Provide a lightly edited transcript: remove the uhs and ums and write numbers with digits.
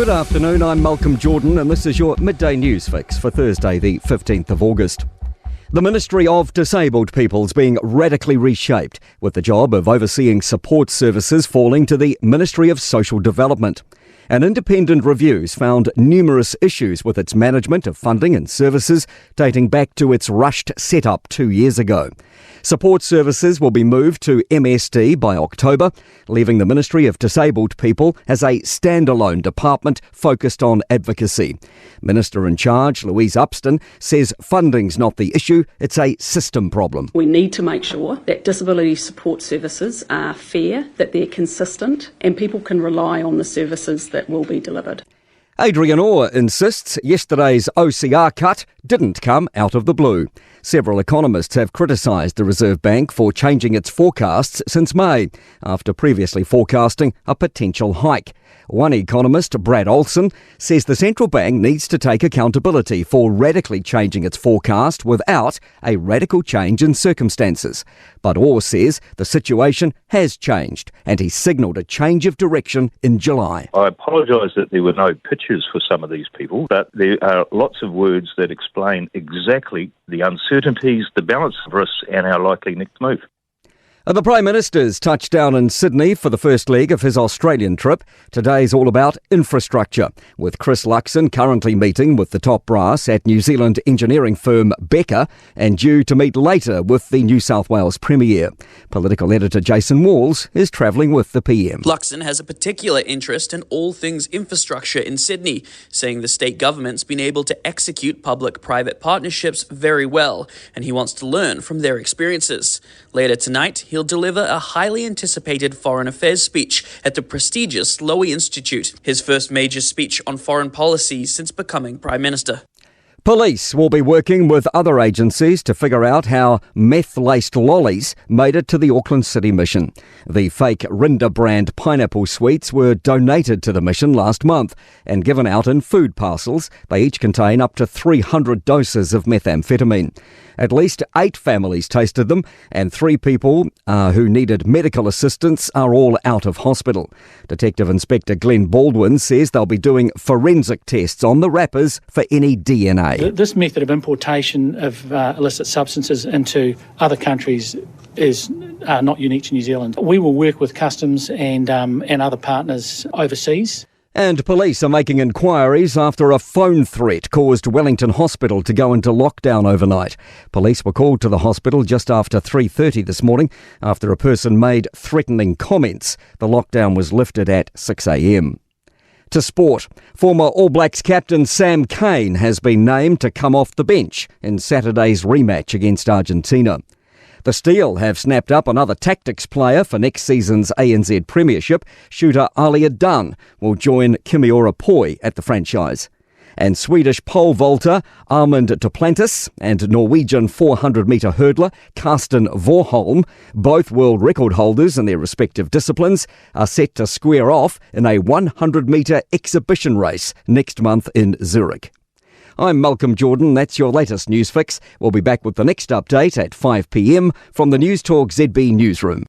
Good afternoon, I'm Malcolm Jordan and this is your Midday News Fix for Thursday the 15th of August. The Ministry of Disabled People is being radically reshaped, with the job of overseeing support services falling to the Ministry of Social Development. An independent reviews found numerous issues with its management of funding and services dating back to its rushed set-up 2 years ago. Support services will be moved to MSD by October, leaving the Ministry of Disabled People as a standalone department focused on advocacy. Minister in charge, Louise Upston, says funding's not the issue, it's a system problem. We need to make sure that disability support services are fair, that they're consistent, and people can rely on the services that will be delivered. Adrian Orr insists yesterday's OCR cut didn't come out of the blue. Several economists have criticised the Reserve Bank for changing its forecasts since May, after previously forecasting a potential hike. One economist, Brad Olson, says the central bank needs to take accountability for radically changing its forecast without a radical change in circumstances. But Orr says the situation has changed and he signalled a change of direction in July. I apologise that there were no pictures for some of these people, but there are lots of words that explain exactly the uncertainties, the balance of risks and our likely next move. The Prime Minister's touched down in Sydney for the first leg of his Australian trip. Today's all about infrastructure, with Chris Luxon currently meeting with the top brass at New Zealand engineering firm Becker and due to meet later with the New South Wales Premier. Political editor Jason Walls is travelling with the PM. Luxon has a particular interest in all things infrastructure in Sydney, saying the state government's been able to execute public-private partnerships very well, and he wants to learn from their experiences. Later tonight, he'll deliver a highly anticipated foreign affairs speech at the prestigious Lowy Institute, his first major speech on foreign policy since becoming Prime Minister. Police will be working with other agencies to figure out how meth-laced lollies made it to the Auckland City Mission. The fake Rinda brand pineapple sweets were donated to the mission last month and given out in food parcels. They each contain up to 300 doses of methamphetamine. At least 8 families tasted them and 3 people who needed medical assistance are all out of hospital. Detective Inspector Glenn Baldwin says they'll be doing forensic tests on the wrappers for any DNA. This method of importation of illicit substances into other countries is not unique to New Zealand. We will work with customs and other partners overseas. And police are making inquiries after a phone threat caused Wellington Hospital to go into lockdown overnight. Police were called to the hospital just after 3:30 this morning after a person made threatening comments. The lockdown was lifted at 6 a.m. To sport, former All Blacks captain Sam Cane has been named to come off the bench in Saturday's rematch against Argentina. The Steel have snapped up another tactics player for next season's ANZ Premiership. Shooter Alia Dunn will join Kimiora Poi at the franchise. And Swedish pole vaulter Armand Duplantis and Norwegian 400-metre hurdler Karsten Warholm, both world record holders in their respective disciplines, are set to square off in a 100-metre exhibition race next month in Zurich. I'm Malcolm Jordan, that's your latest news fix. We'll be back with the next update at 5 p.m. from the Newstalk ZB newsroom.